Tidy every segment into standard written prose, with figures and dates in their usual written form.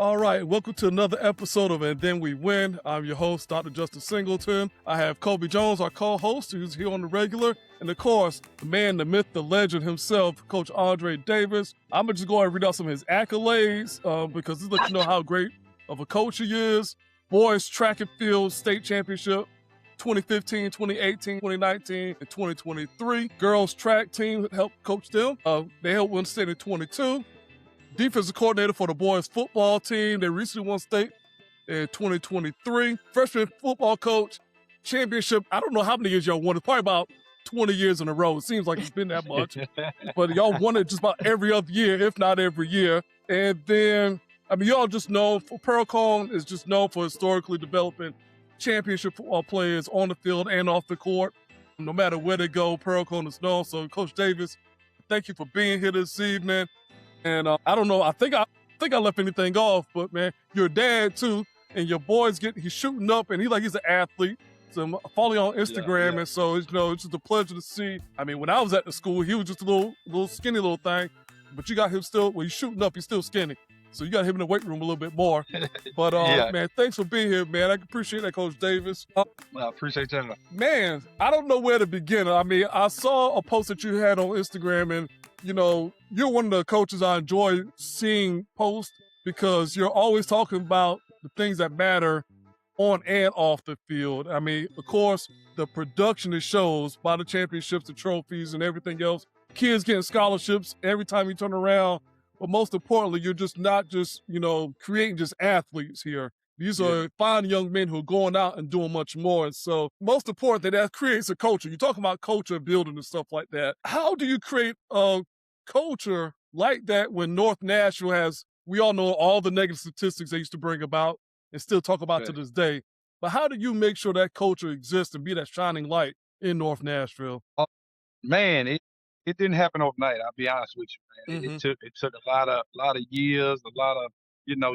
All right, welcome to another episode of And Then We Win. I'm your host, Dr. Justin Singleton. I have Kobe Jones, our co-host, who's here on the regular. And of course, the man, the myth, the legend himself, Coach Andre Davis. I'm going to just go ahead and read out some of his accolades because this lets you know how great of a coach he is. Boys Track and Field State Championship, 2015, 2018, 2019, and 2023. Girls Track Team helped coach them. They helped win state in 22. Defensive coordinator for the boys football team. They recently won state in 2023. Freshman football coach, championship. I don't know how many years y'all won it. Probably about 20 years in a row. It seems like it's been that much. But y'all won it just about every other year, if not every year. And then, y'all just know, Pearl-Cohn is just known for historically developing championship football players on the field and off the court. No matter where they go, Pearl-Cohn is known. So, Coach Davis, thank you for being here this evening. And I don't know, I think I left anything off, but man, you're a dad too, and your boy's he's shooting up, and he's an athlete. So I'm following on Instagram, and so it's just a pleasure to see. When I was at the school, he was just a little skinny little thing, but you got him still. When he's shooting up, he's still skinny. So you got him in the weight room a little bit more. But man, thanks for being here, man. I appreciate that, Coach Davis. I appreciate that. Man, I don't know where to begin. I saw a post that you had on Instagram, and you're one of the coaches I enjoy seeing post because you're always talking about the things that matter on and off the field. Of course, the production it shows by the championships, the trophies, and everything else. Kids getting scholarships every time you turn around. But most importantly, you're just not just, creating just athletes here. These are fine young men who are going out and doing much more. And so most importantly, that creates a culture. You talk about culture building and stuff like that. How do you create a culture like that when North Nashville has, we all know all the negative statistics they used to bring about and still talk about to this day. But how do you make sure that culture exists and be that shining light in North Nashville? Man, it didn't happen overnight. I'll be honest with you, man. It took a lot of years, a lot of,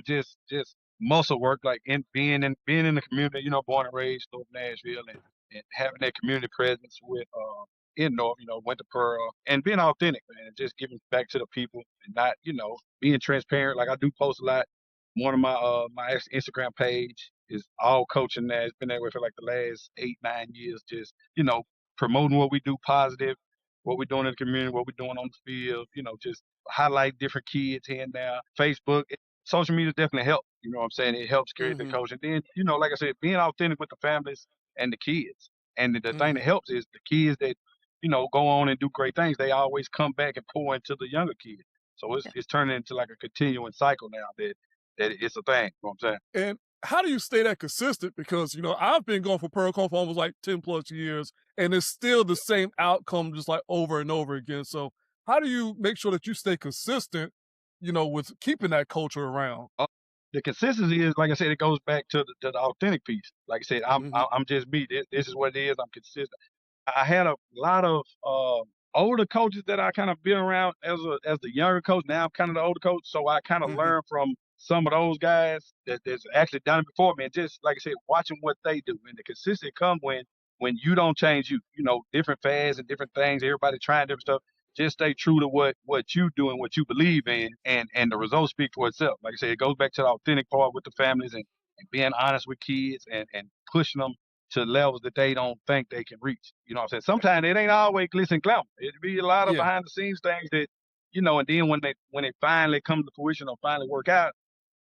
just muscle work, like being in the community, born and raised North Nashville, and having that community presence with in North, went to Pearl, and being authentic, man, and just giving back to the people, and not, being transparent. Like I do post a lot. One of my Instagram page is all coaching. That it's been that way for like the last 8-9 years. Just promoting what we do positive, what we're doing in the community, what we're doing on the field. Just highlight different kids here and there. Facebook. Social media definitely helps. You know what I'm saying? It helps create the culture. And then, like I said, being authentic with the families and the kids. And the thing that helps is the kids that, go on and do great things. They always come back and pour into the younger kids. So it's turning into like a continuing cycle now that it's a thing. You know what I'm saying? And how do you stay that consistent? Because, I've been going for Pearl-Cohn for almost like 10 plus years, and it's still the same outcome just like over and over again. So how do you make sure that you stay consistent, with keeping that culture around? The consistency is, like I said, it goes back to the authentic piece. Like I said, I'm just me. This is what it is. I'm consistent. I had a lot of older coaches that I kind of been around as the younger coach. Now I'm kind of the older coach, so I kind of learn from some of those guys that's actually done it before me. And just like I said, watching what they do, and the consistency come when you don't change. Different fads and different things. Everybody trying different stuff. Just stay true to what you do and what you believe in, and the results speak for itself. Like I said, it goes back to the authentic part with the families and being honest with kids and pushing them to levels that they don't think they can reach. You know what I'm saying? Sometimes it ain't always glitz and glamour. It be a lot of behind the scenes things that, and then when it finally comes to fruition or finally work out,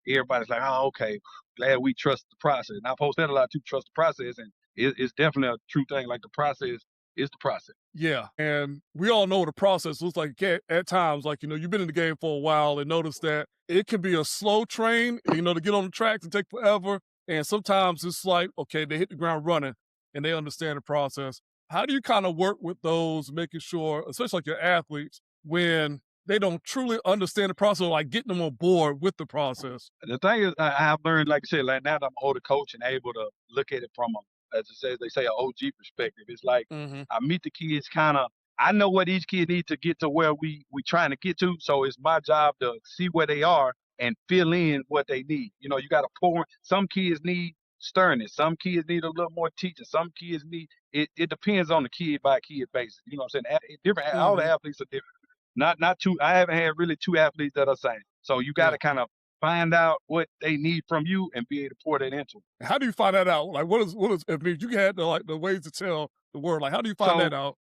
everybody's like, oh, okay, glad we trust the process. And I post that a lot too, trust the process. And it's definitely a true thing. Like the process is the process. Yeah. And we all know what the process looks like at times. Like, you've been in the game for a while and noticed that it can be a slow train, to get on the tracks and take forever. And sometimes it's like, okay, they hit the ground running and they understand the process. How do you kind of work with those, making sure, especially like your athletes, when they don't truly understand the process, like getting them on board with the process? The thing is, I've learned, like I said, like now that I'm an older coach and able to look at it from as it says, they say, an OG perspective. It's like I meet the kids I know what each kid needs to get to where we trying to get to. So it's my job to see where they are and fill in what they need. You got to pour. Some kids need sternness. Some kids need a little more teaching. Some kids need it depends on the kid by kid basis. You know what I'm saying? Different. All the athletes are different. Not two. I haven't had really two athletes that are same. So you got to kind of find out what they need from you and be able to pour that into them. How do you find that out? Like, what is? I mean, you had the ways to tell the word. Like, how do you find So that out?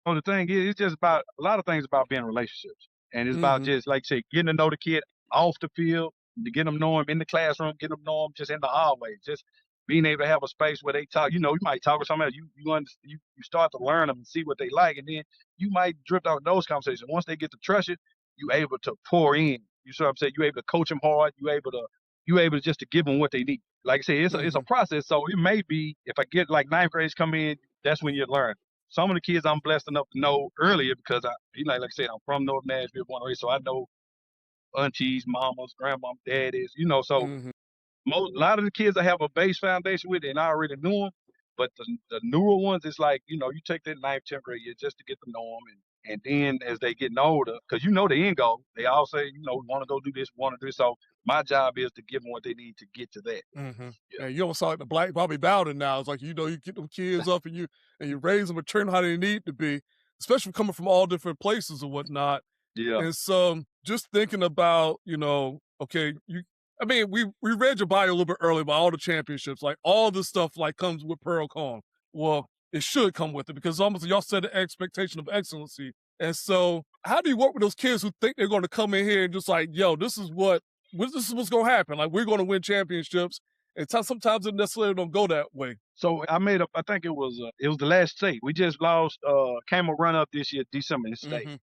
the thing is, it's just about a lot of things about being relationships, and it's about Mm-hmm. just like I say, getting to know the kid off the field, to get them know him in the classroom, get them know him just in the hallway, just being able to have a space where they talk. You know, you might talk with somebody, you start to learn them and see what they like, and then you might drift out those conversations. Once they get to trust you, you able to pour in. You see what I'm saying? You able to coach them hard. You able to just to give them what they need. Like I said, it's a Mm-hmm. process. So it may be if I get like ninth grades come in, that's when you learn. Some of the kids I'm blessed enough to know earlier because like I said, I'm from North Nashville, born and raised, so I know aunties, mamas, grandmas, daddies, so Mm-hmm. a lot of the kids I have a base foundation with, and I already knew them. But the newer ones, it's like, you take that ninth, 10th grade year just to get to know them. And then as they getting older, because the end goal, they all say, want to go do this, want to do this. So my job is to give them what they need to get to that. Mm-hmm. Yeah. And you almost sound like the Black Bobby Bowden now. It's like you get them kids up and you raise them and turn them how they need to be, especially coming from all different places and whatnot. Yeah. And so just thinking about, okay, I mean, we read your bio a little bit earlier about all the championships, like all this stuff like comes with Pearl Con. Well, it should come with it because almost y'all set an expectation of excellency. And so how do you work with those kids who think they're going to come in here and just like, yo, this is what's going to happen. Like we're going to win championships. And sometimes it necessarily don't go that way. So I made up. I think it was the last state. We just lost. Came a run up this year, December in state. Mm-hmm.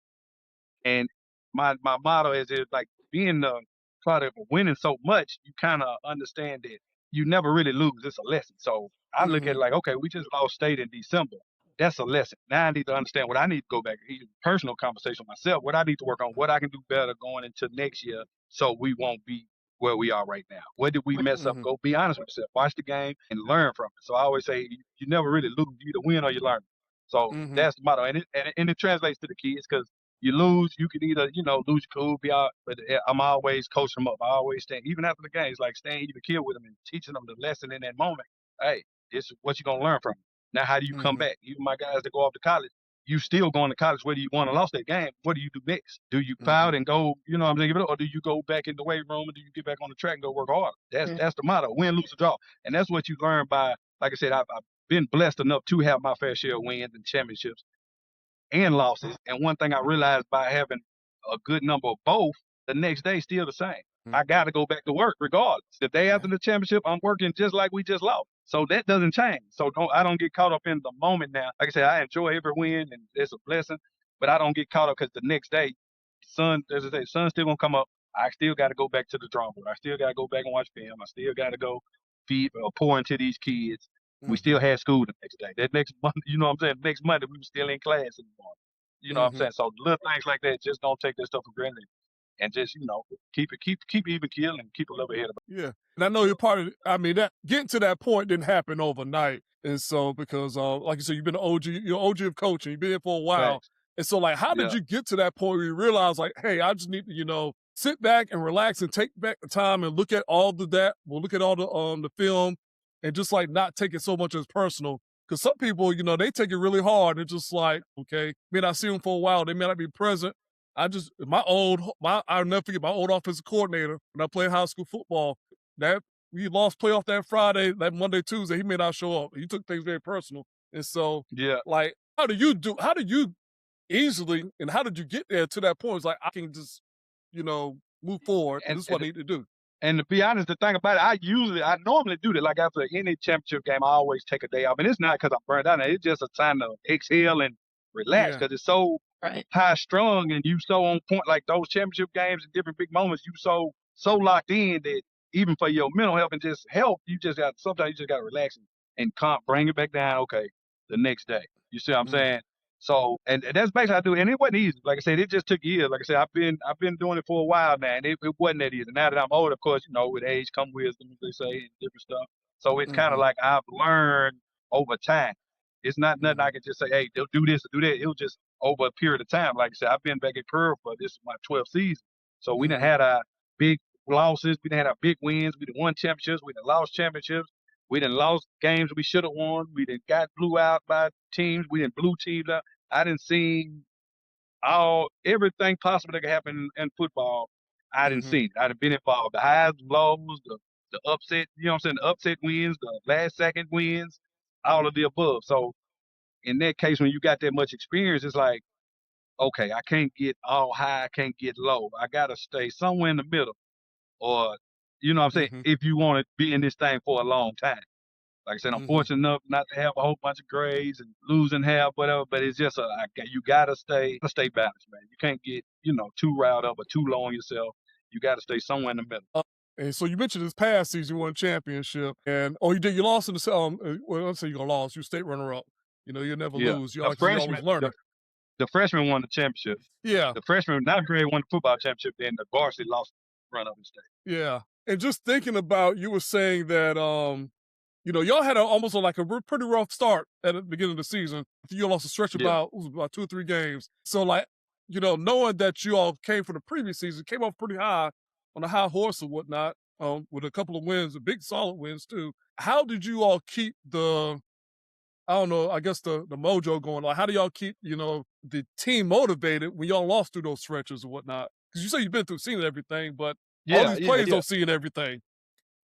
And my motto is like being the part of winning so much, you kind of understand that you never really lose. It's a lesson. So I look at Mm-hmm. it like, okay, we just lost state in December. That's a lesson. Now I need to understand what I need to go back, even personal conversation with myself, what I need to work on, what I can do better going into next year so we won't be where we are right now. What did we mess up? Mm-hmm. Go be honest with yourself. Watch the game and learn from it. So I always say you never really lose. You either win or you learn. So Mm-hmm. that's the motto. And it translates to the kids because you lose, you can either, lose your cool, be out, but I'm always coaching them up. I always stand, even after the games, like staying even kill with them and teaching them the lesson in that moment. Hey, this is what you're going to learn from it. Now, how do you come Mm-hmm. back? Even my guys that go off to college, you still going to college, whether you won or lost that game. What do you do next? Do you Mm-hmm. cloud and go, what I'm saying, or do you go back in the weight room and do you get back on the track and go work hard? That's the motto, win, lose, or draw. And that's what you learn by, like I said, I've been blessed enough to have my fair share of wins and championships and losses. And one thing I realized by having a good number of both, the next day still the same. I got to go back to work regardless. The day after the championship, I'm working just like we just lost. So that doesn't change. So I don't get caught up in the moment now. Like I said, I enjoy every win and it's a blessing, but I don't get caught up because the next day, as I say, sun's still gonna come up. I still got to go back to the drawing board. I still got to go back and watch film. I still got to go feed or pour into these kids. We Mm-hmm. still had school the next day. That next month, you know what I'm saying? Next Monday, we were still in class in the morning. You know what I'm Mm-hmm. saying? So little things like that, just don't take that stuff for granted, and just keep even keel and keep a level head about Yeah. And I know you're part of I mean, that getting to that point didn't happen overnight. And so because like you said, you've been an OG, you're OG of coaching, you've been here for a while. facts. And so like how did Yeah, you get to that point where you realize like, hey, I just need to, sit back and relax and take back the time and look at all we'll look at all the film and just like not take it so much as personal. Because some people, they take it really hard. It's just like, okay, may not see them for a while, they may not be present. I'll never forget my old offensive coordinator when I played high school football. That we lost playoff that Friday, that Monday, Tuesday, he may not show up. He took things very personal. And so, yeah. like, how do you easily, and how did you get there to that point? It's like, I can just, move forward. And And this is what I need to do. And to be honest, the thing about it, I normally do that. Like after any championship game, I always take a day off, and it's not because I'm burned out. It's just a time to exhale and relax Yeah. because it's so high strung and you so on point. Like those championship games and different big moments, you so locked in that even for your mental health and just health, sometimes you just got to relax and bring it back down. Okay, the next day. You see what I'm Mm-hmm. saying? So, and that's basically how I do it. And it wasn't easy. Like I said, it just took years. Like I said, I've been doing it for a while now, and it wasn't that easy. Now that I'm old, of course, with age come wisdom, as they say, and different stuff. So it's kind of Mm-hmm. like I've learned over time. It's not nothing Mm-hmm. I can just say, hey, they'll do this or do that. It was just over a period of time. Like I said, I've been back at Pearl for this is my 12th season. So we done Mm-hmm. had our big losses. We done had our big wins. We done won championships. We done lost championships. We done lost games we should have won. We done got blew out by teams. We done blew teams out. I didn't see everything possible that could happen in football, I didn't Mm-hmm. see it. I'd have been involved. The highs, lows, the upset, you know what I'm saying? The upset wins, the last second wins, all of the above. So in that case, when you got that much experience, it's like, okay, I can't get all high, I can't get low. I gotta stay somewhere in the middle. Or, you know what I'm saying, Mm-hmm. if you want to be in this thing for a long time. Like I said, I'm Mm-hmm. fortunate enough not to have a whole bunch of grades and losing half, whatever. But it's just you gotta stay balanced, man. You can't get too riled up or too low on yourself. You gotta stay somewhere in the middle. And so you mentioned this past season you won a championship, and oh, you did. You lost in the well, let's say you lost. You state runner up. You know, you never Yeah, lose. You the because you freshman, always learning. the freshman won the championship. Yeah, The freshman, not grade, won the football championship. Then the varsity lost run up in state. yeah. And just thinking about, you were saying that y'all had almost like a pretty rough start at the beginning of the season. You lost a stretch Yeah, about 2 or 3 games. So like, knowing that you all came from the previous season, came off pretty high on a high horse and whatnot, with a couple of wins, big solid wins too. How did you all keep I don't know, I guess the mojo going? Like, how do y'all keep, the team motivated when y'all lost through those stretches and whatnot? Because you say you've been through seeing everything, but all yeah, these yeah, players yeah. don't see everything.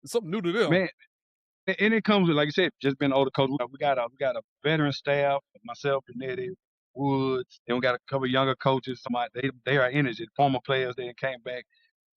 It's something new to them. Man, and it comes with, like you said, just being an older coach. We got a veteran staff, myself, Benetti, Woods. Then we got a couple of younger coaches. They are energy, former players. They came back.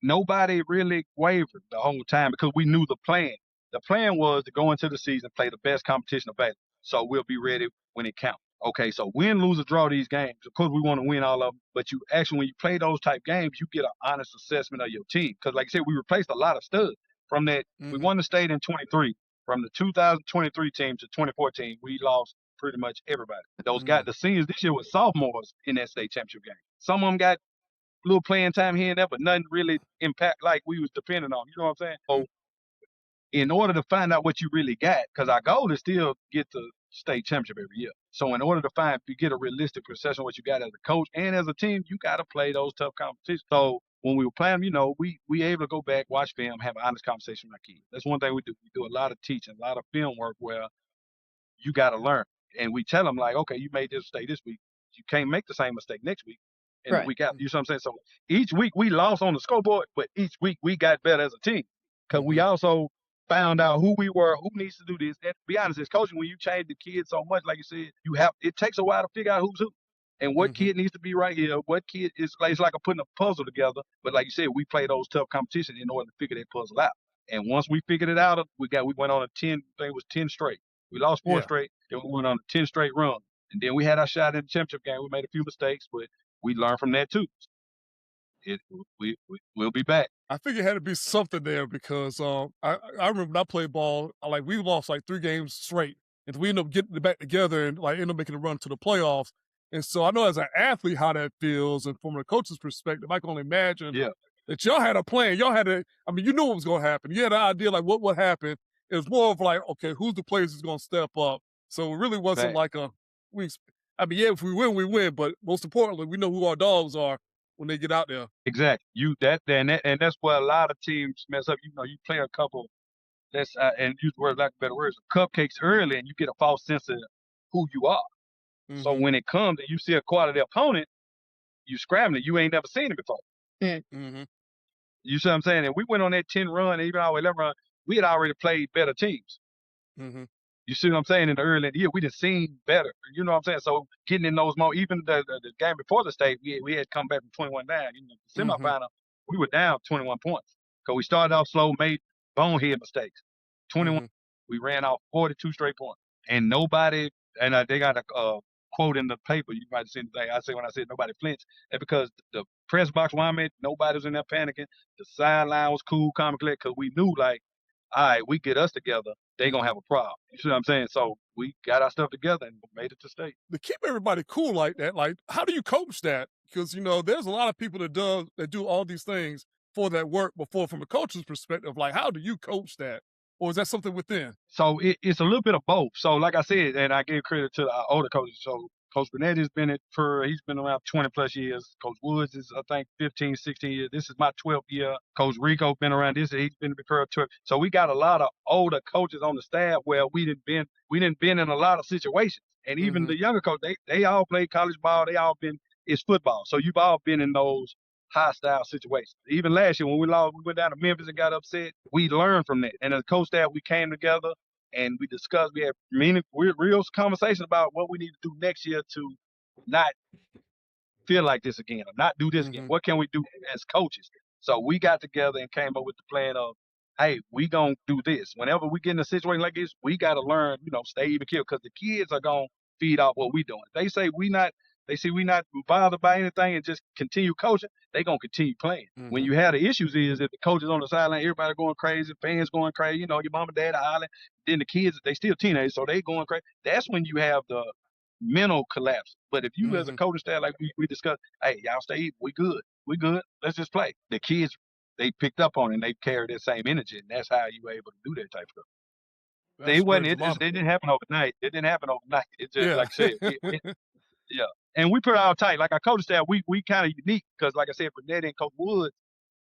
Nobody really wavered the whole time because we knew the plan. The plan was to go into the season, play the best competition available, so we'll be ready when it counts. Okay, so win, lose, or draw these games. Of course, we want to win all of them, but you actually, when you play those type games, you get an honest assessment of your team. Because, like I said, we replaced a lot of studs from that. We Hmm. won the state in 23. From the 2023 team to 2014, we lost pretty much everybody. Those guys, Hmm. the seniors this year were sophomores in that state championship game. Some of them got little playing time here and there, but nothing really impact like we was depending on. You know what I'm saying? So in order to find out what you really got, because our goal is still get the state championship every year. So in order to get a realistic perception of what you got as a coach and as a team, you got to play those tough competitions. So when we were playing, we able to go back, watch film, have an honest conversation with our kids. That's one thing we do. We do a lot of teaching, a lot of film work where you got to learn. And we tell them, like, okay, you made this mistake this week. You can't make the same mistake next week and the Right. week out. You know what I'm saying? So each week we lost on the scoreboard, but each week we got better as a team because we Hmm. also found out who we were, who needs to do this. And to be honest, as coaching, when you change the kids so much, like you said, it takes a while to figure out who's who and what Hmm. kid needs to be right here. What kid is like, it's like putting a puzzle together. But like you said, we play those tough competitions in order to figure that puzzle out. And once we figured it out, we went on a 10, I think it was 10 straight. We lost 4 Yeah. straight, then we went on a 10 straight run. And then we had our shot in the championship game. We made a few mistakes, but we learned from that too. We'll be back. I think it had to be something there because I remember when I played ball, like we lost like 3 games straight, and we ended up getting it back together and like ended up making a run to the playoffs. And so I know as an athlete how that feels, and from a coach's perspective, I can only imagine Yeah, that y'all had a plan. Y'all had a, I mean, you knew what was going to happen. You had an idea like what would happen. It was more of like, okay, who's the players who's going to step up? So it really wasn't back. like we. I mean, yeah, if we win, we win. But most importantly, we know who our dogs are when they get out there. Exactly. And that's where a lot of teams mess up. You play a couple. And use the word lack of better words, cupcakes early, and you get a false sense of who you are. So Hmm. when it comes and you see a quality opponent, you scrambling. You ain't never seen it before. Mm. Hmm. You see what I'm saying? And we went on that 10 run, and even our 11 run, we had already played better teams. Hmm. You see what I'm saying? In the early in the year, we just seen better. You know what I'm saying? So getting in those moments, even the game before the state, we had come back from 21 down. The Hmm. semifinal, we were down 21 points. Because we started off slow, made bonehead mistakes. 21, Hmm. we ran off 42 straight points. And nobody, and they got a quote in the paper, you might have seen the thing. I say when I said nobody flinched, that's because the press box where I'm at, nobody was in there panicking. The sideline was cool, calm, and collected, because we knew, like, all right, we get us together, they gonna Hmm. have a problem. You see what I'm saying? So we got our stuff together and made it to state. To keep everybody cool like that, like how do you coach that? Because there's a lot of people that do all these things for that work before from a coach's perspective. Like, how do you coach that? Or is that something within? So it's a little bit of both. So like I said, and I give credit to our older coaches. So Coach Burnett has been he's been around 20 plus years. Coach Woods is, I think, 15, 16 years. This is my 12th year. Coach Rico been around he's been for 12. So we got a lot of older coaches on the staff where we didn't been in a lot of situations. And even Hmm. the younger coaches, they all played college ball. They all been, it's football. So you've all been in those hostile situations. Even last year when we lost, we went down to Memphis and got upset. We learned from that, and as a coach staff, we came together and we discussed. We had real conversation about what we need to do next year to not feel like this again or not do this again. What can we do as coaches? So we got together and came up with the plan of, hey, we gonna do this. Whenever we get in a situation like this, we gotta learn, stay even killed, because the kids are gonna feed off what we doing. They say we not bothered by anything and just continue coaching, they gonna continue playing. When you have the issues is if the coaches on the sideline, everybody going crazy, fans going crazy, your mom and dad are hollering, then the kids, they still teenagers, so they going crazy. That's when you have the mental collapse. But if you as a coaching staff, like we discussed, hey, y'all stay, we good, let's just play. The kids, they picked up on it and they carried that same energy, and that's how you were able to do that type of stuff. It didn't happen overnight. It didn't happen overnight. It just, like I said, yeah. And we put it all tight. Like our coaching staff, we kind of unique because, like I said, Burnett and Coach Wood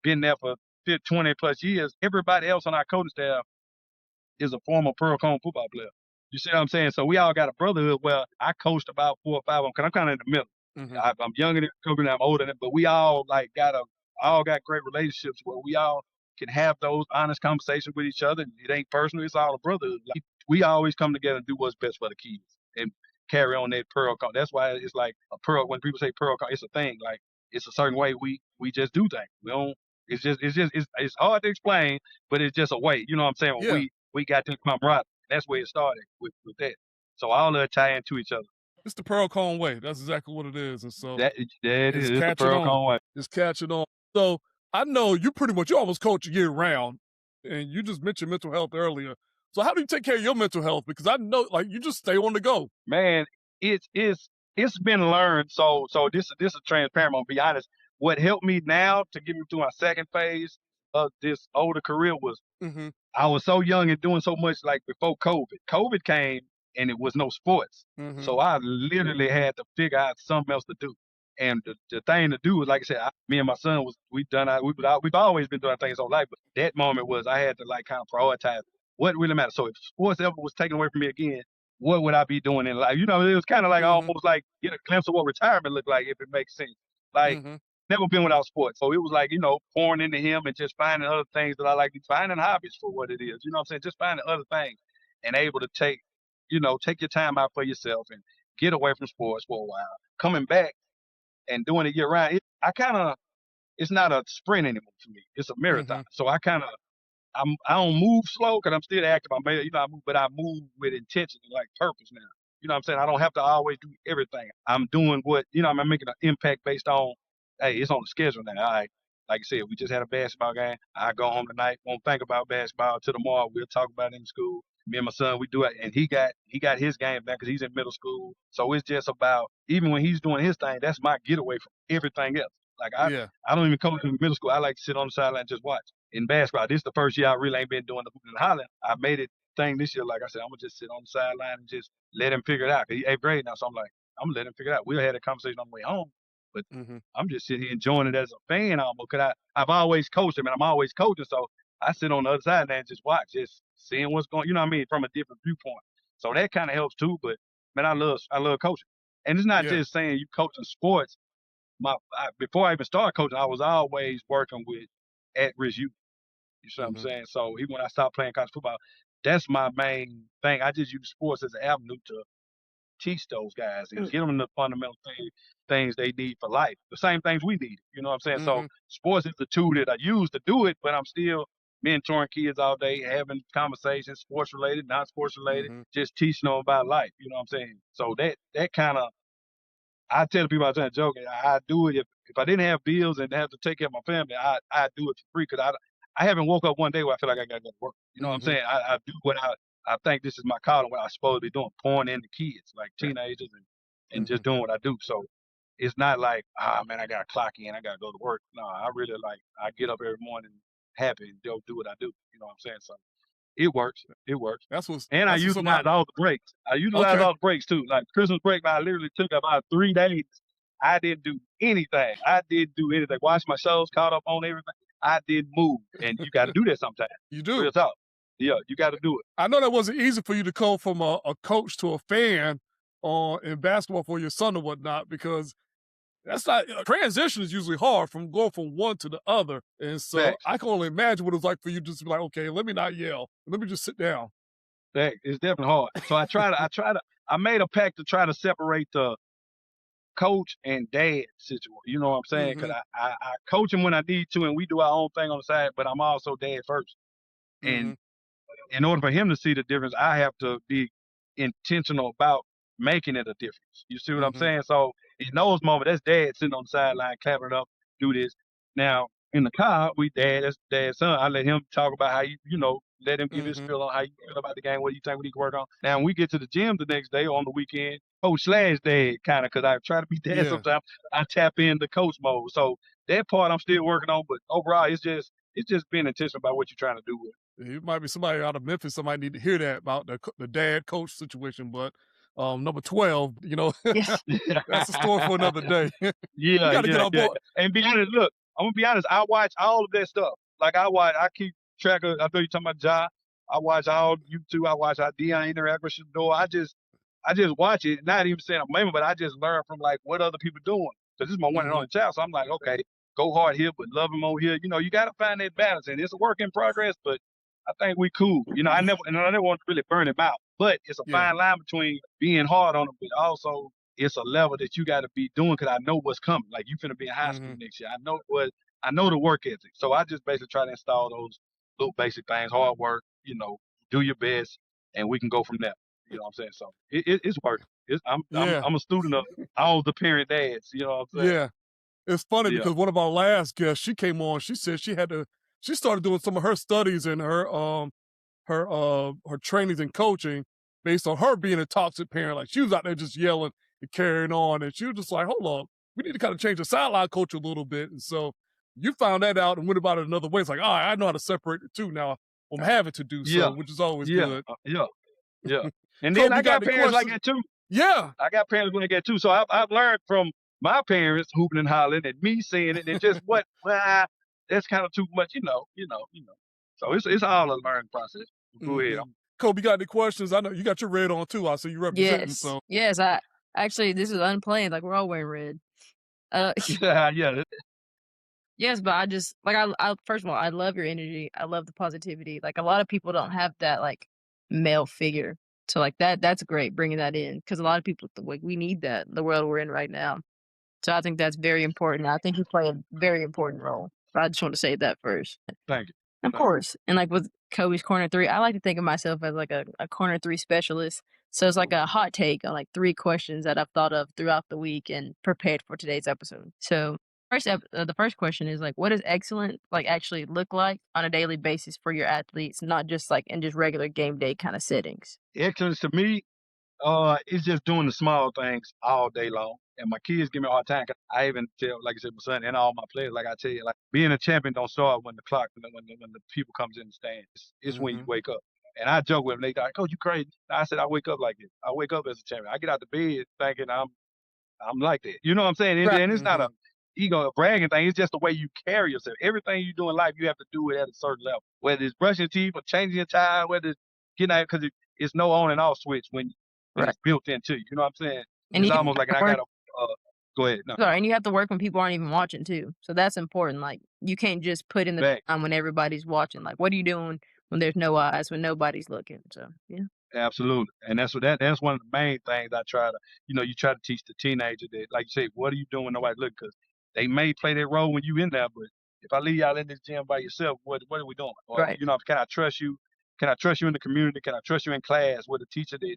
been there for 20 plus years. Everybody else on our coaching staff is a former Pearl Cone football player. You see what I'm saying? So we all got a brotherhood where I coached about 4 or 5 of them, because I'm kind of in the middle. I'm younger than Kobe and I'm older than, but we all got great relationships where we all can have those honest conversations with each other. It ain't personal. It's all a brotherhood. Like, we always come together and do what's best for the kids and carry on that Pearl Cone. That's why it's like a Pearl. When people say Pearl Cone, it's a thing. Like, it's a certain way we just do things. We don't. It's hard to explain, but it's just a way. You know what I'm saying? Yeah. We got this camaraderie. That's where it started with that. So all of it tie into each other. It's the Pearl Cone way. That's exactly what it is. And so that is the Pearl Cone way. It's catching on. So I know you almost coach year round, and you just mentioned mental health earlier. So how do you take care of your mental health? Because I know, like, you just stay on the go. Man, it's been learned. So this is transparent. I'm gonna be honest. What helped me now to get me through my second phase of this older career was I was so young and doing so much, like before COVID. COVID came and it was no sports. So I literally had to figure out something else to do. And the thing to do was, like I said, me and my son we've always been doing our things all life. But that moment was I had to kind of prioritize what really matters. So if sports ever was taken away from me again, what would I be doing in life? It was kind of like almost like get a glimpse of what retirement looked like, if it makes sense. Like, never been without sports. So it was like, pouring into him and just finding other things that I like, finding hobbies for what it is. You know what I'm saying? Just finding other things and able to take your time out for yourself and get away from sports for a while. Coming back and doing it year round, it's not a sprint anymore for me. It's a marathon. So I don't move slow because I'm still active. But I move with intention and like purpose now. You know what I'm saying? I don't have to always do everything. I'm doing what, I'm making an impact based on, hey, it's on the schedule now. All right. Like I said, we just had a basketball game. I go home tonight, won't think about basketball till tomorrow. We'll talk about it in school. Me and my son, we do it. And he got his game now because he's in middle school. So it's just about, even when he's doing his thing, that's my getaway from everything else. Like, I don't even coach in middle school. I like to sit on the sideline and just watch. In basketball, this is the first year I really ain't been doing the hooping and hollering. I made it thing this year. Like I said, I'm going to just sit on the sideline and just let him figure it out. He's 8th grade now, so I'm like, I'm going to let him figure it out. We had a conversation on the way home, but I'm just sitting here enjoying it as a fan almost, because I've always coached him, and I'm always coaching, so I sit on the other side and just watch, just seeing what's going, from a different viewpoint. So that kind of helps too, but, man, I love coaching. And it's not just saying you coaching sports. Before I even started coaching, I was always working with at-risk youth. You see what I'm saying? So even when I stopped playing college football, that's my main thing. I just use sports as an avenue to teach those guys and get them the fundamental things they need for life. The same things we need. You know what I'm saying? So sports is the tool that I use to do it, but I'm still mentoring kids all day, having conversations, sports related, not sports related, just teaching them about life. You know what I'm saying? So that kind of, I tell people all the time, joking, I do it if I didn't have bills and have to take care of my family, I do it for free, because I haven't woke up one day where I feel like I got to go to work. You know what I'm saying? I do what I think this is my calling, what I'm supposed to be doing, pouring into kids, like teenagers, and just doing what I do. So it's not like, man, I got to clock in, I got to go to work. No, I really I get up every morning happy and do what I do. You know what I'm saying? So it works. It works. I utilize all the breaks. I utilize all the breaks too. Like Christmas break, I literally took about 3 days. I didn't do anything. Watched my shows, caught up on everything. I didn't move. And you got to do that sometimes. You do. Real talk. Yeah, you got to do it. I know that wasn't easy for you to go from a coach to a fan in basketball for your son or whatnot, because that's not transition is usually hard from going from one to the other. And so Facts. I can only imagine what it's like for you just to be like, okay, let me not yell. Let me just sit down. Facts. It's definitely hard. So I made a pact to try to separate the coach and dad situation. You know what I'm saying? Because Mm-hmm. I coach him when I need to, and we do our own thing on the side. But I'm also dad first. Mm-hmm. And in order for him to see the difference, I have to be intentional about making it a difference. You see what I'm Mm-hmm. saying? So in those moments, that's dad sitting on the sideline clapping it up, do this. Now in the car, that's dad's son. I let him talk about how let him give his Mm-hmm. feel on how you feel about the game, what you think we need to work on. Now when we get to the gym the next day or on the weekend, coach slash dad kind of, because I try to be dad Yeah. sometimes. I tap into coach mode. So that part I'm still working on, but overall it's just being intentional about what you're trying to do with it. You might be somebody out of Memphis. Somebody need to hear that about the dad coach situation. But number 12, Yes. that's a story for another day. We Yeah, got to get yeah, on yeah. board. And be honest, look, I'm gonna be honest. I watch all of that stuff. Like I keep track of. I know you're talking about Ja. I watch all YouTube. I watch how Dion interact with Shador. I just watch it. Not even saying I'm a member, but I just learn from like what other people doing. Because this is my one and Mm-hmm. only child. So I'm like, okay, go hard here, but love him over here. You got to find that balance, and it's a work in progress. But I think we cool. I never want to really burn him out. But it's a Yeah. fine line between being hard on him, but also it's a level that you got to be doing because I know what's coming. Like you finna be in high school Mm-hmm. next year. I know the work ethic. So I just basically try to install those little basic things, hard work, do your best, and we can go from there. You know what I'm saying? So it's working. Yeah. I'm a student of all the parent dads. You know what I'm saying? Yeah. It's funny Yeah. because one of our last guests, she came on. She said she started doing some of her studies and her trainings and coaching based on her being a toxic parent. Like she was out there just yelling and carrying on, and she was just like, "Hold on, we need to kind of change the sideline coach a little bit." And so you found that out and went about it another way. It's like, all right, I know how to separate the two now. I'm having to do Yeah. so, which is always Yeah. good. Yeah. Yeah. And then Kobe, I you got got any parents like questions? that too. Yeah, I got parents like that too. So I've learned from my parents hooping and hollering and me seeing it and just that's kind of too much. So it's all a learning process. Go ahead. hmm Kobe, you got any questions? I know you got your red on too. I see you representing. Yes. So Yes. I actually, this is unplanned. Like we're all wearing red. Uh, Yeah, yeah. yes, but I just like I first of all, I love your energy. I love the positivity. Like a lot of people don't have that like male figure. So like that's great bringing that in because a lot of people like we need that in the world we're in right now. So I think that's very important. I think you play a very important role. But I just want to say that first. Thank you. Of Thank you. course. And like with Kobe's corner three, I like to think of myself as like a corner three specialist. So it's like a hot take on like three questions that I've thought of throughout the week and prepared for today's episode. So the first question is like, what does excellent like actually look like on a daily basis for your athletes, not just like in just regular game day kind of settings? Excellence to me, it's just doing the small things all day long. And my kids give me a hard time. 'Cause I even tell, like I said, my son and all my players, like I tell you, like being a champion don't start when the clock, when the people comes in the stand. It's when you hmm wake up. And I joke with them. They like, "Oh, you crazy?" I said, "I wake up like this. I wake up as a champion. I get out the bed thinking I'm like that." You know what I'm saying? Right. And it's not hmm a ego, a bragging thing. It's just the way you carry yourself. Everything you do in life, you have to do it at a certain level. Whether it's brushing your teeth or changing your tire, whether it's getting out, because it's no on and off switch when Right. it's built into you. You know what I'm saying? And It's you hmm almost like, and have I to work got to go ahead. No, sorry, and you have to work when people aren't even watching too. So that's important. Like you can't just put in the back. time when everybody's watching. Like what are you doing when there's no eyes, when nobody's looking? So yeah. Absolutely. And that's one of the main things I try to, you try to teach the teenager that, like you say, what are you doing when nobody look? Because they may play that role when you in there, but if I leave y'all in this gym by yourself, what are we doing? Or, Right. can I trust you? Can I trust you in the community? Can I trust you in class with a teacher that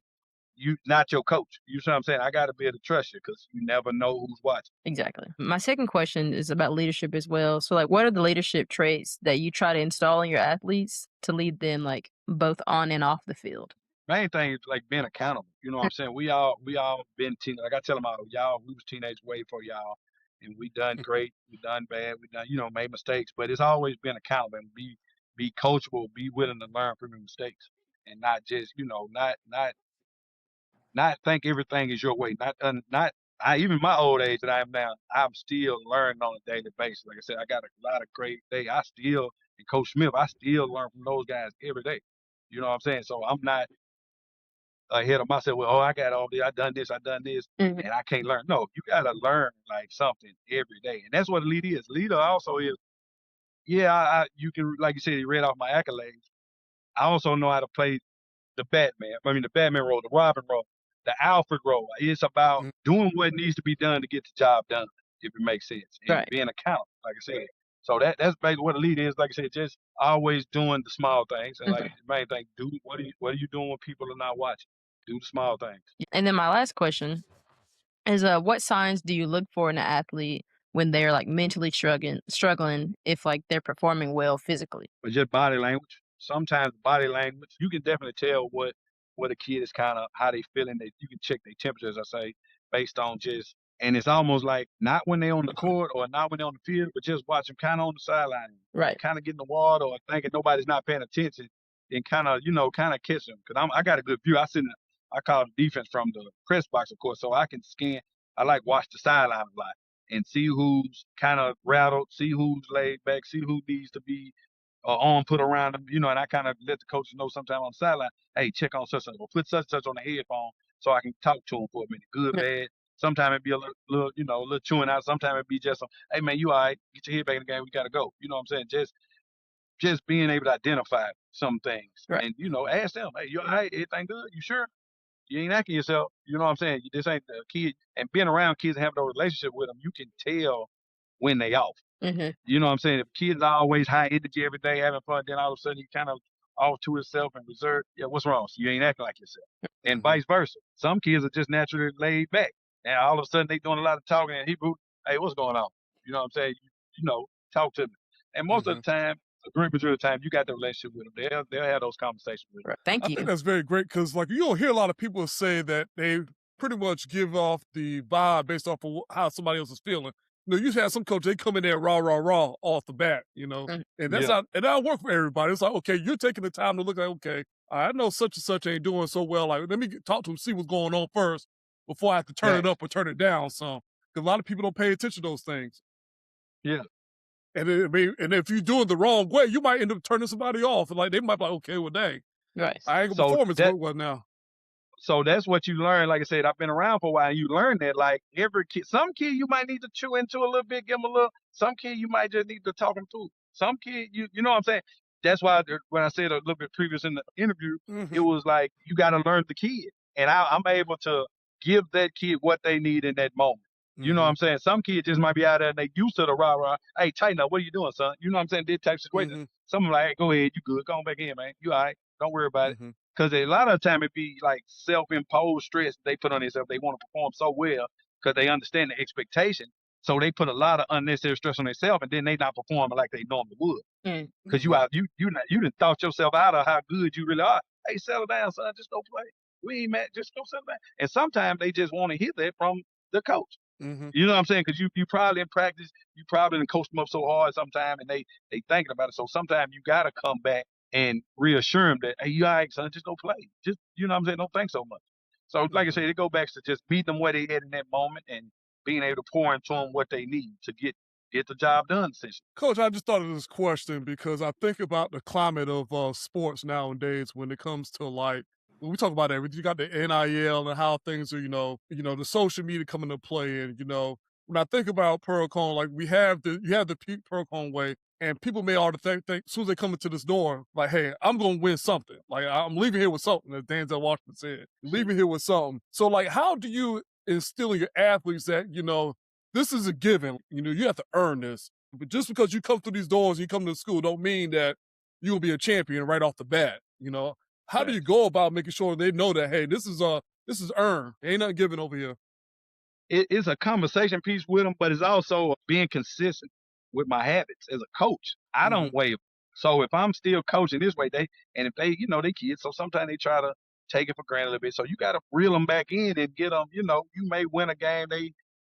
you not your coach? You see what I'm saying? I got to be able to trust you because you never know who's watching. Exactly. My second question is about leadership as well. So like what are the leadership traits that you try to install in your athletes to lead them like both on and off the field? Main thing is like being accountable. You know what I'm saying? We all been teen. Like I tell them all, y'all, we was teenagers way for y'all, and we done great, we done bad, we done made mistakes. But it's always been accountable and be coachable, be willing to learn from your mistakes, and not just not think everything is your way. Not I even my old age that I am now, I'm still learning on a daily basis. Like I said, I got a lot of great day. I still and Coach Smith, I still learn from those guys every day. You know what I'm saying? So I'm not ahead of myself. Well, I got all this, I done this, Mhm. and I can't learn. No, you gotta learn like something every day, and that's what a leader is. Leader also is, yeah, you can, like you said, you read off my accolades. I also know how to play the Batman. I mean, the Batman role, the Robin role, the Alfred role. It's about Mhm. doing what needs to be done to get the job done, if it makes sense, and Right. being accountable, like I said. So that's basically what a leader is. Like I said, just always doing the small things, and like Mhm. the main thing, do what are you doing when people are not watching? Do the small things. And then my last question is, what signs do you look for in an athlete when they're like mentally struggling if like they're performing well physically? But just body language. Sometimes body language, you can definitely tell what a kid is kind of how they feeling. They You can check their temperature, as I say, based on just, and it's almost like not when they're on the court or not when they're on the field, but just watch them kind of on the sideline, Right. kind of getting the water or thinking nobody's not paying attention, and kind of kind of catch them. Cause I got a good view. I call the defense from the press box, of course, so I can scan. I like watch the sideline a lot and see who's kind of rattled, see who's laid back, see who needs to be arm put around them, and I kind of let the coaches know sometime on the sideline, hey, check on such and such, or put such and such on the headphone so I can talk to them for a minute, good, Yeah. bad. Sometimes it'd be a little chewing out. Sometimes it'd be just, hey man, you all right? Get your head back in the game. We gotta go. You know what I'm saying? Just being able to identify some things Right. and ask them, hey, you all right? Everything good? You sure? You ain't acting yourself. You know what I'm saying? This ain't the kid. And being around kids and having a relationship with them, you can tell when they off. Mhm. You know what I'm saying? If kids are always high energy every day, having fun, then all of a sudden he kind of off to himself and reserved. Yeah, what's wrong? So you ain't acting like yourself. And Mhm. vice versa. Some kids are just naturally laid back. And all of a sudden they doing a lot of talking and Hebrew, hey, what's going on? You know what I'm saying? Talk to me. And most of Mhm. the time, a great majority of the time, you got the relationship with them. They'll have those conversations with Right. Thank I think you. that's very great because, like, you don't hear a lot of people say that they pretty much give off the vibe based off of how somebody else is feeling. You have some coach, they come in there raw, raw, raw off the bat, Mm. and them. that's Yeah, not, and that'll work for everybody. It's like, okay, you're taking the time to look like, okay, I know such and such ain't doing so well. Like, let me talk to him, see what's going on first before I have to turn it exactly. up or turn it down. So, because a lot of people don't pay attention to those things. Yeah. And if you're doing the wrong way, you might end up turning somebody off. And like, they might be like, okay, well, dang, Right. I ain't gonna So perform as that well now. So that's what you learn. Like I said, I've been around for a while. And you learn that, like every kid, some kid you might need to chew into a little bit, give them a little. Some kid you might just need to talk them through. Some kid, you know what I'm saying. That's why when I said a little bit previous in the interview, it Hmm. was like you got to learn the kid, and I'm able to give that kid what they need in that moment. You know what Hmm. I'm saying? Some kids just might be out there and they used to the rah rah. Hey, tighten up. What are you doing, son? You know what I'm saying? This type of situation. Hmm. Some of them like, hey, go ahead, you good. Go on back in, man. You all right? Don't worry about it. Hmm. Because a lot of the time it be like self-imposed stress they put on themselves. They want to perform so well because they understand the expectation. So they put a lot of unnecessary stress on themselves, and then they not performing like they normally would. Mm. Because Hmm. you done thought yourself out of how good you really are. Hey, settle down, son. Just go play. We ain't mad. Just go settle down. And sometimes they just want to hear that from the coach. Hmm. You know what I'm saying? Because you probably in practice, you probably done coached them up so hard sometimes, and they thinking about it. So sometimes you gotta come back and reassure them that, hey, you all right, son? Just go play. Just you know what I'm saying? Don't think so much. So like I Hmm. said, it go back to just meeting them where they at in that moment and being able to pour into them what they need to get the job done. Essentially. Coach, I just thought of this question because I think about the climate of sports nowadays when it comes to like when we talk about everything. You got the NIL and how things are, the social media coming into play, and when I think about Pearl-Cohn, like you have the Pete Pearl-Cohn way, and people may ought to think as soon as they come into this door, like, hey, I'm gonna win something. Like I'm leaving here with something, as Denzel Washington said, leaving here with something. So like, how do you instill in your athletes that this is a given? You have to earn this. But just because you come through these doors and you come to school don't mean that you'll be a champion right off the bat. How do you Facts. go about making sure they know that, hey, this is earned. Ain't nothing given over here. It's a conversation piece with them, but it's also being consistent with my habits as a coach. I Hmm. don't waver. So if I'm still coaching this way, if they, they kids, so sometimes they try to take it for granted a little bit. So you got to reel them back in and get them. You may win a game.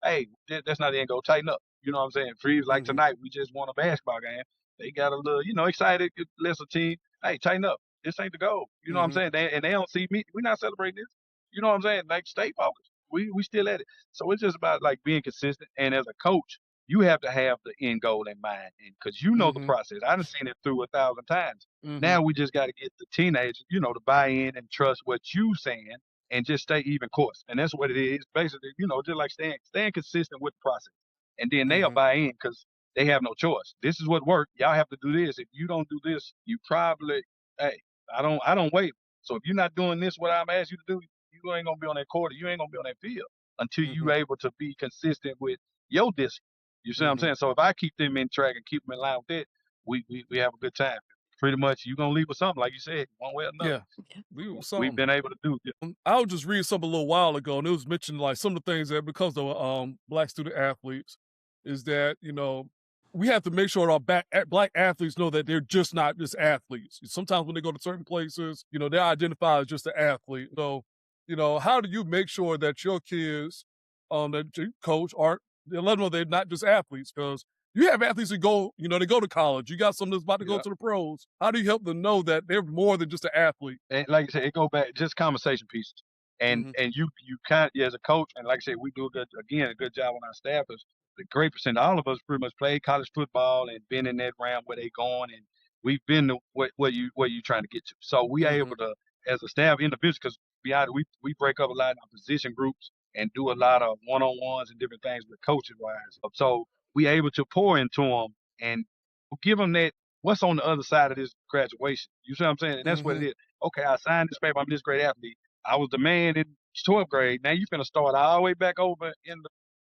Hey, that's not the end goal. Tighten up. You know what I'm saying? Freeze like Hmm. tonight, we just won a basketball game. They got a little, excited, lesser team. Hey, tighten up. This ain't the goal. You know what I'm Hmm. saying? They don't see me. We're not celebrating this. You know what I'm saying? Like, stay focused. We still at it. So it's just about like being consistent. And as a coach, you have to have the end goal in mind, and because you know the Hmm. process. I've seen it through 1,000 times. Hmm. Now we just got to get the teenagers, to buy in and trust what you saying, and just stay even course. And that's what it is. Basically, just like staying consistent with the process. And then they'll buy in because they have no choice. This is what worked. Y'all have to do this. If you don't do this, you probably, hey, I don't wait. So if you're not doing this, what I'm asking you to do, you ain't gonna be on that court. You ain't gonna be on that field until you able to be consistent with your discipline. You see what I'm saying? So if I keep them in track and keep them in line with it, we have a good time. Pretty much, you're gonna leave with something, like you said, one way or another. Yeah, leave with We've something. been able to do. I was just reading something a little while ago, and it was mentioned like some of the things that because of black student athletes is that we have to make sure our black athletes know that they're just not just athletes. Sometimes when they go to certain places, they're identified as just an athlete. So, how do you make sure that your kids, that you coach, aren't let them know they're not just athletes? Because you have athletes that go, they go to college. You got some that's about to go to the pros. How do you help them know that they're more than just an athlete? And like I said, it go back just conversation pieces. And you as a coach, and like I said, we do a good job on our staff. Is the great percent. All of us pretty much played college football and been in that round where they going, and we've been to what you trying to get to. So we are able to, as a staff, individuals, because beyond we break up a lot in our position groups and do a lot of one-on-ones and different things with coaches wise. So we able to pour into them and give them that what's on the other side of this graduation. You see what I'm saying? And that's what it is. Okay, I signed this paper. I'm this great athlete. I was the man in 12th grade. Now you're going to start all the way back over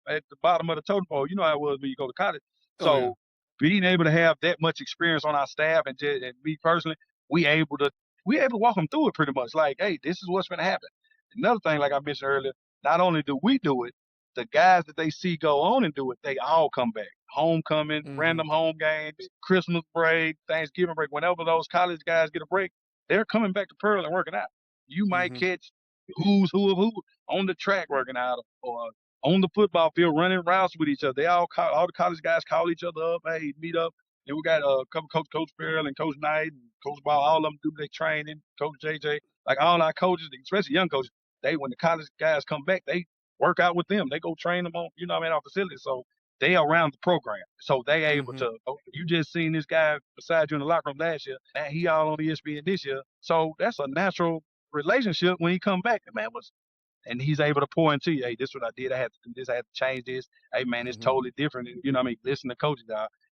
at the bottom of the totem pole. You know how it was when you go to college. So being able to have that much experience on our staff and me personally, we able to walk them through it pretty much. Like, hey, this is what's going to happen. Another thing, like I mentioned earlier, not only do we do it, the guys that they see go on and do it, they all come back. Homecoming, random home games, Christmas break, Thanksgiving break. Whenever those college guys get a break, they're coming back to Pearl and working out. You might catch who's who of who on the track working out or on the football field running routes with each other. They all the college guys call each other up, hey, meet up. And we got a couple Coach Farrell and Coach Knight and Coach Ball, all of them do their training, Coach JJ, like all our coaches, especially young coaches, when the college guys come back, they work out with them. They go train them on, our facility. So they around the program. So they able to, you just seen this guy beside you in the locker room last year, and he all on ESPN this year. So that's a natural relationship when he come back. Man, and he's able to pour into you, hey, this is what I did. I had to do this. I had to change this. Hey, man, it's totally different. And, listen to coaches.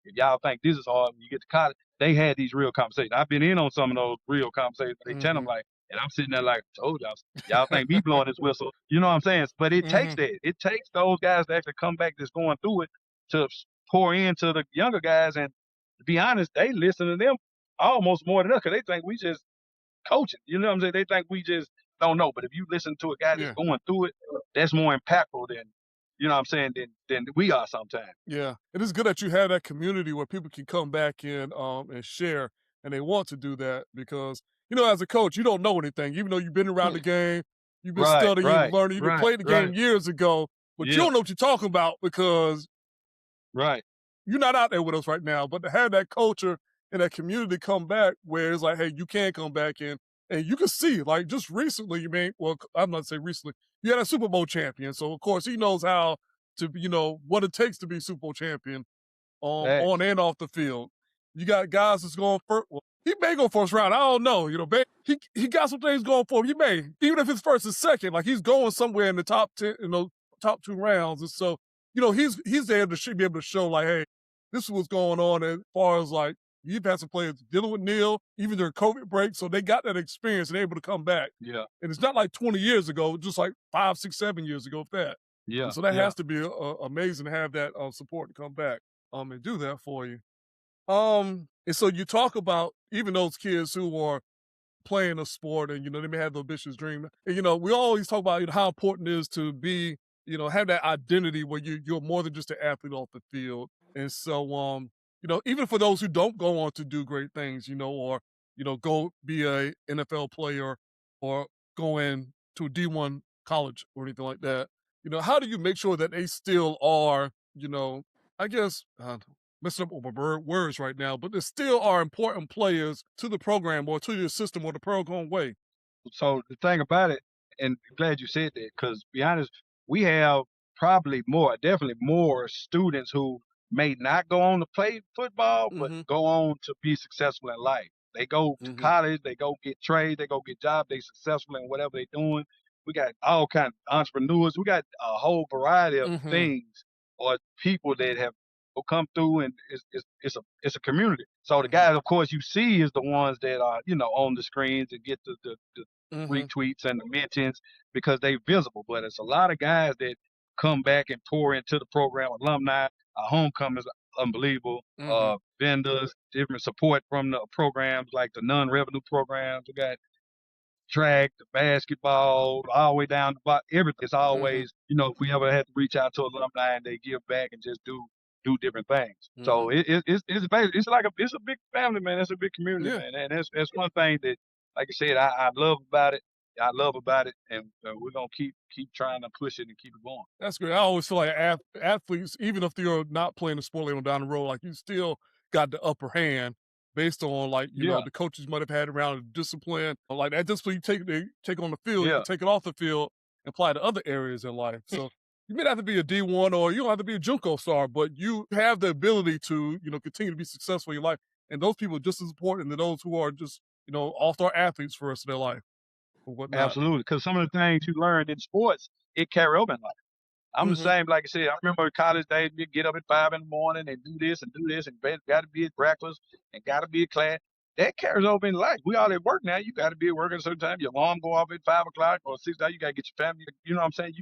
If y'all think this is hard when you get to college, they had these real conversations. I've been in on some of those real conversations. They tell them like, and I'm sitting there like, told y'all think me blowing this whistle. You know what I'm saying? But it takes that. It takes those guys to actually come back that's going through it to pour into the younger guys. And to be honest, they listen to them almost more than us because they think we just coaching. You know what I'm saying? They think we just don't know. But if you listen to a guy that's going through it, that's more impactful than, you know what I'm saying, than we are sometimes. Yeah. It is good that you have that community where people can come back in and share, and they want to do that because, as a coach, you don't know anything. Even though you've been around the game, you've been studying, you've learning, you've been playing the game years ago, but you don't know what you're talking about because you're not out there with us right now. But to have that culture and that community come back where it's like, hey, you can come back in and you can see, like just recently, I'm not saying recently, you had a Super Bowl champion. So of course he knows how to, what it takes to be Super Bowl champion on and off the field. You got guys that's going first. Well, he may go first round. I don't know. He got some things going for him. He may, even if it's first and second, like he's going somewhere in the top 10, top 2 rounds. And so, he's there to be able to show like, hey, this is what's going on as far as like, you've had some players dealing with Neil, even during COVID break, so they got that experience and able to come back. Yeah. And it's not like 20 years ago, just like 5, 6, 7 years ago, if that. Yeah. And so that has to be amazing to have that support to come back and do that for you. And so you talk about even those kids who are playing a sport and, they may have the ambitious dream. And, we always talk about how important it is to be, have that identity where you're more than just an athlete off the field. And so, even for those who don't go on to do great things, or, go be a NFL player or go in to a D1 college or anything like that, how do you make sure that they still are, I guess, messing up with my words right now, but they still are important players to the program or to your system or the program way? So the thing about it, and I'm glad you said that, because to be honest, we have definitely more students who may not go on to play football, but go on to be successful in life. They go to college, they go get trades, they go get jobs, they successful in whatever they're doing. We got all kind of entrepreneurs. We got a whole variety of things or people that have come through, and it's a community. So the guys, of course, you see is the ones that are on the screens and get the retweets and the mentions because they visible. But it's a lot of guys that come back and pour into the program. Alumni, our homecomings, unbelievable. Vendors, different support from the programs like the non-revenue programs. We got track, the basketball, all the way down to everything. It's always, if we ever had to reach out to alumni and they give back and just do different things. So it's like it's a big family, man. It's a big community, man. And that's one thing that, like I said, I love about it. I love about it, and we're gonna keep trying to push it and keep it going. That's great. I always feel like athletes, even if they're not playing the sport later down the road, like you still got the upper hand based on like you know the coaches might have had around the discipline, like that discipline you take on the field, you can take it off the field and apply to other areas in life. So you may not have to be a D1 or you don't have to be a JUCO star, but you have the ability to continue to be successful in your life, and those people are just as important than those who are just all-star athletes for the rest of their life. Absolutely, because some of the things you learned in sports, it carry over in life. I'm the same, like I said, I remember college days, we get up at 5 in the morning and do this, and got to be at breakfast and got to be at class. That carries over in life. We all at work now. You got to be at work at a certain time. Your alarm go off at 5 o'clock or 6 o'clock. You got to get your family. You know what I'm saying?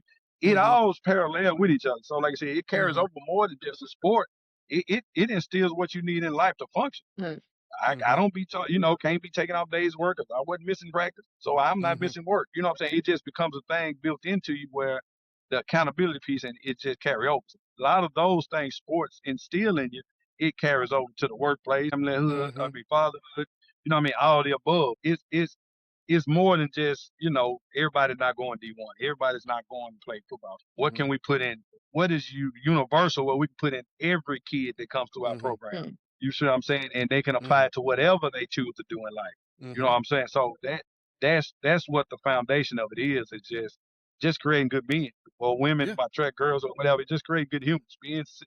It all parallel with each other. So like I said, it carries over more than just a sport. It instills what you need in life to function. I don't be can't be taking off days work because I wasn't missing practice, so I'm not missing work. You know what I'm saying? It just becomes a thing built into you where the accountability piece and it just carry over. A lot of those things sports instill in you, it carries over to the workplace, familyhood, fatherhood. You know what I mean? All the above. It's more than just everybody's not going D1. Everybody's not going to play football. What can we put in? What is universal? What we can put in every kid that comes through our program. You see what I'm saying? And they can apply it to whatever they choose to do in life. You know what I'm saying? So that's what the foundation of it is. It's just creating good beings, or women, by track girls or whatever. Just creating good humans,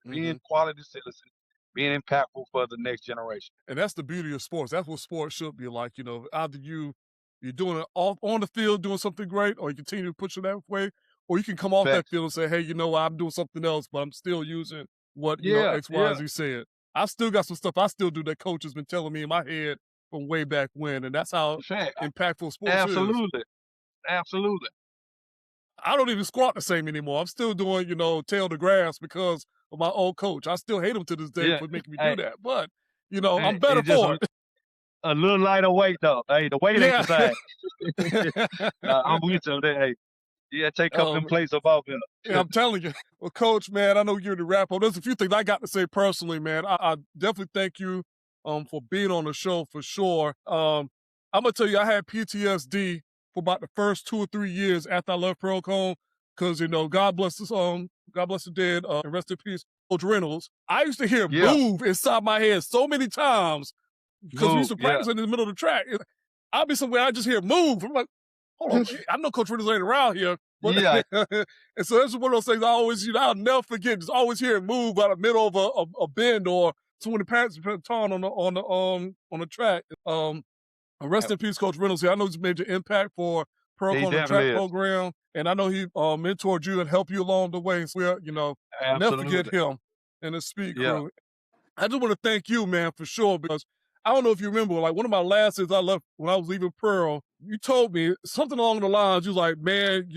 being quality citizens, being impactful for the next generation. And that's the beauty of sports. That's what sports should be like. Either you're doing it off on the field, doing something great, or you continue to push it that way, or you can come off that field and say, hey, I'm doing something else, but I'm still using what X, Y, Z said. I still got some stuff I still do that coach has been telling me in my head from way back when, and that's how impactful sports is. Absolutely. I don't even squat the same anymore. I'm still doing, tail to grass because of my old coach. I still hate him to this day for making me do that, but I'm better for it. A little lighter weight though. Hey, the weight ain't the same. I'm with you there. Hey, take a couple of plates up off here. I'm telling you. Well, Coach, man, I know you're the wrap up. There's a few things I got to say personally, man. I definitely thank you for being on the show for sure. I'm gonna tell you, I had PTSD for about the first 2 or 3 years after I left Pearl-Cohn, because God bless the dead, and rest in peace, Coach Reynolds. I used to hear move inside my head so many times because we used to practice in the middle of the track. I'd be somewhere, I just hear move. I'm like, hold on, I know Coach Reynolds ain't around here. But, and so that's one of those things I always, I'll never forget. Just always hear it move out of the middle of a bend, or so when the parents put a ton on the track. Rest in peace, Coach Reynolds. I know he's made an impact for Pearl-Cohn the track program, and I know he mentored you and helped you along the way. So never forget him and his speed crew. I just want to thank you, man, for sure, because I don't know if you remember, like one of my last days I left when I was leaving Pearl, you told me something along the lines, you was like, man,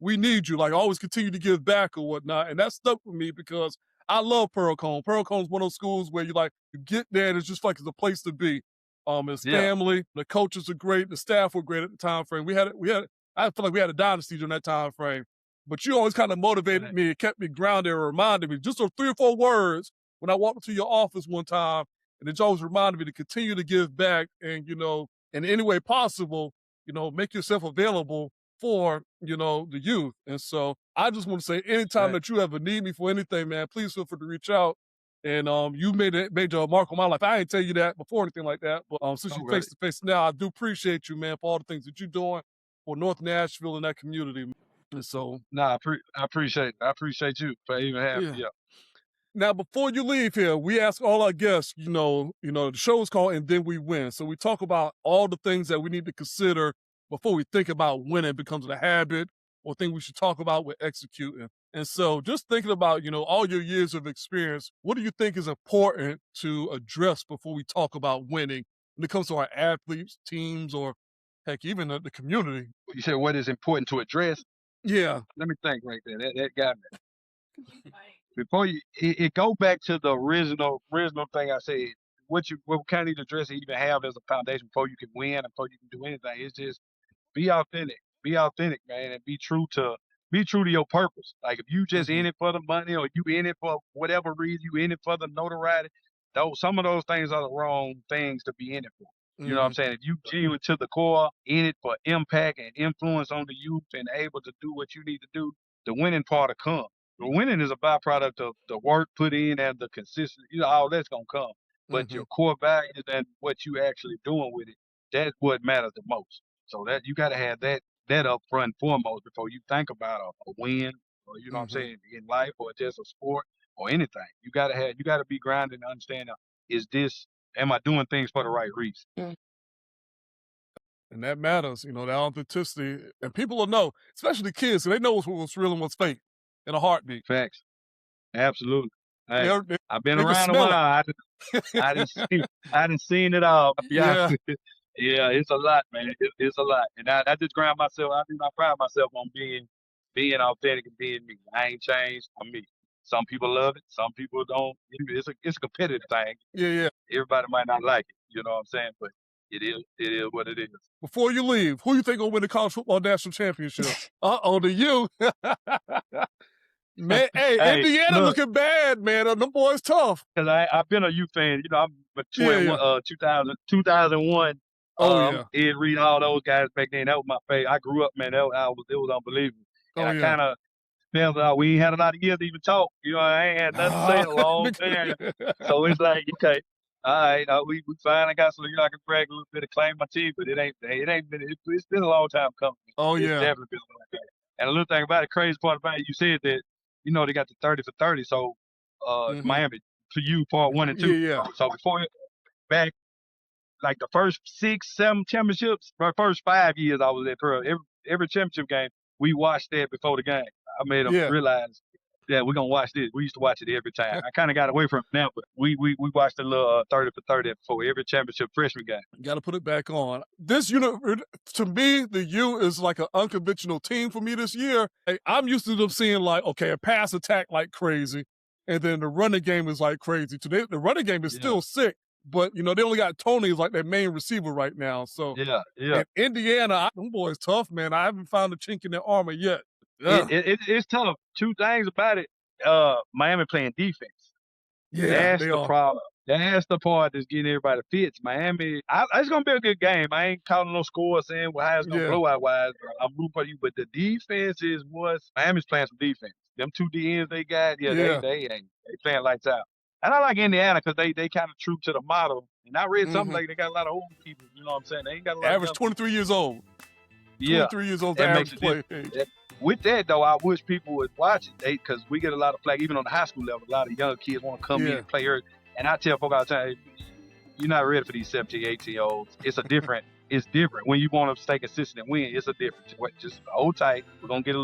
we need you, like always continue to give back or whatnot. And that stuck with me because I love Pearl-Cohn. Pearl-Cohn is one of those schools where you get there and it's just like it's a place to be. It's family, the coaches are great, the staff were great at the time frame. I feel like we had a dynasty during that time frame. But you always kind of motivated me and kept me grounded and reminded me just those 3 or 4 words when I walked into your office one time. And it's always reminded me to continue to give back and, in any way possible, make yourself available for, the youth. And so I just want to say anytime that you ever need me for anything, man, please feel free to reach out. And you made a mark on my life. I didn't tell you that before or anything like that. But since you're face to face now, I do appreciate you, man, for all the things that you're doing for North Nashville and that community. And so I appreciate it. I appreciate you for even having me. Now, before you leave here, we ask all our guests, the show is called And Then We Win. So we talk about all the things that we need to consider before we think about winning becomes a habit or thing we should talk about with executing. And so just thinking about, all your years of experience, what do you think is important to address before we talk about winning when it comes to our athletes, teams, or heck, even the community? You said what is important to address? Yeah. Let me think right there. That got me. Before it go back to the original thing I said. What kind of address you even have as a foundation before you can win and before you can do anything. It's just be authentic. Be authentic, man, and be true to your purpose. Like if you just in it for the money or you in it for whatever reason, you in it for the notoriety, some of those things are the wrong things to be in it for. You know what I'm saying? If you genuine to the core, in it for impact and influence on the youth and able to do what you need to do, the winning part will come. The winning is a byproduct of the work put in and the consistency, all that's gonna come. But your core values and what you actually doing with it, that's what matters the most. So that you gotta have that up front and foremost before you think about a win or you know what I'm saying, in life or just a sport or anything. You gotta be grounded and understand am I doing things for the right reason? And that matters, that authenticity. And people will know, especially the kids, so they know what's real and what's fake in a heartbeat. Facts. Absolutely. Hey, I've been they can around a smell while. I done seen it all. Yeah. Yeah, it's a lot, man. It's a lot. And I just ground myself. I pride myself on being authentic and being me. I ain't changed. I'm me. Some people love it. Some people don't. It's a competitive thing. Yeah. Everybody might not like it. You know what I'm saying? But it is what it is. Before you leave, who you think will win the college football national championship? The U. Man, hey, Indiana looking bad, man. Them boys tough. Because I've been a U fan. I'm a 2001. Oh, yeah. Ed Reed, all those guys back then. That was my favorite. I grew up, man. It was unbelievable. And I kind of felt like we ain't had a lot of years to even talk. I ain't had nothing to say in a long time. So it's like, okay, all right, we finally got some, I can brag a little bit and claim my team, but it ain't been, it's been a long time coming. Oh, it's definitely been a long time. And a little thing about it, crazy part about it, you said that, they got the 30 for 30. So Miami, to you, part 1 and 2. Yeah. So back, like the first 6, 7 championships, my first 5 years I was at Pearl. Every championship game, we watched that before the game. I made them realize that we're gonna watch this. We used to watch it every time. I kind of got away from it now, but we watched the little 30 for 30 before every championship freshman game. You got to put it back on. This to me, the U is like an unconventional team for me this year. Hey, I'm used to them seeing like, okay, a pass attack like crazy, and then the running game is like crazy. Today, the running game is still sick. But, they only got Tony as like their main receiver right now. So, yeah. And Indiana, them boys tough, man. I haven't found a chink in their armor yet. It's tough. Two things about it. Miami playing defense. Yeah, that's the problem. That's the part that's getting everybody fits. Miami, it's going to be a good game. I ain't calling no score saying how it's going to blow out wise. I'm rooting for you. But the defense is Miami's playing some defense. Them 2 DNs they got, they playing lights out. And I like Indiana because they kind of true to the model. And I read something like they got a lot of old people. You know what I'm saying? They ain't got a lot average 23 years old. 23 years old. That makes play age. With that though, I wish people would watch it because we get a lot of flack even on the high school level. A lot of young kids want to come in and play early. And I tell folks all the time, you're not ready for these 17, 18-year-olds. It's different. When you want to stay consistent and win. It's a difference. Just hold tight. We're gonna get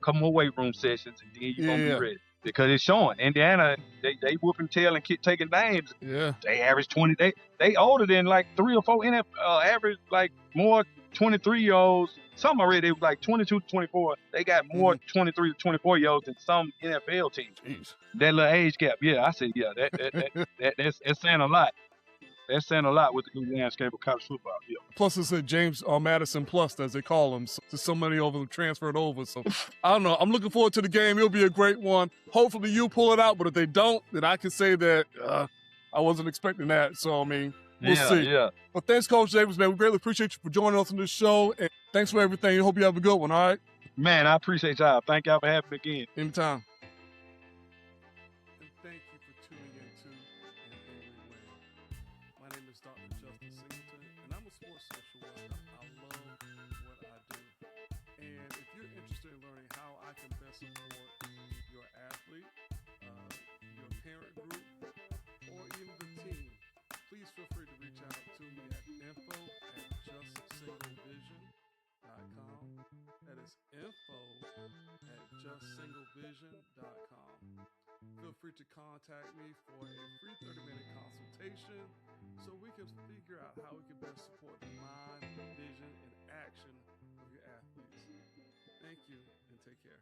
couple more weight room sessions, and then you're gonna be ready. Because it's showing. Indiana, they whooping tail and keep taking names. Yeah. They average 20. They older than like 3 or 4 NFL average like more 23-year-olds. Some already they was like 22 to 24. They got more 23 to 24-year-olds than some NFL teams. Jeez. That little age gap. Yeah, I said that's saying a lot. That's saying a lot with the new landscape of college football. Yeah. Plus, it's a James Madison Plus, as they call him. So many over them transferred over. So, I don't know. I'm looking forward to the game. It'll be a great one. Hopefully, you pull it out. But if they don't, then I can say that I wasn't expecting that. So, I mean, we'll see. Yeah. Well, thanks, Coach Davis, man. We greatly appreciate you for joining us on this show. And thanks for everything. I hope you have a good one, all right? Man, I appreciate y'all. Thank y'all for having me again. Anytime. Thank you for tuning in to My name is Dr. Justin Singleton, and I'm a sports social worker. I love what I do. And if you're interested in learning how I can best support your athlete, your parent group, or even the team, please feel free to reach out to me at info@justsinglevision.com. justsinglevision.com. Feel free to contact me for a free 30-minute consultation so we can figure out how we can best support the mind, vision, and action of your athletes. Thank you and take care.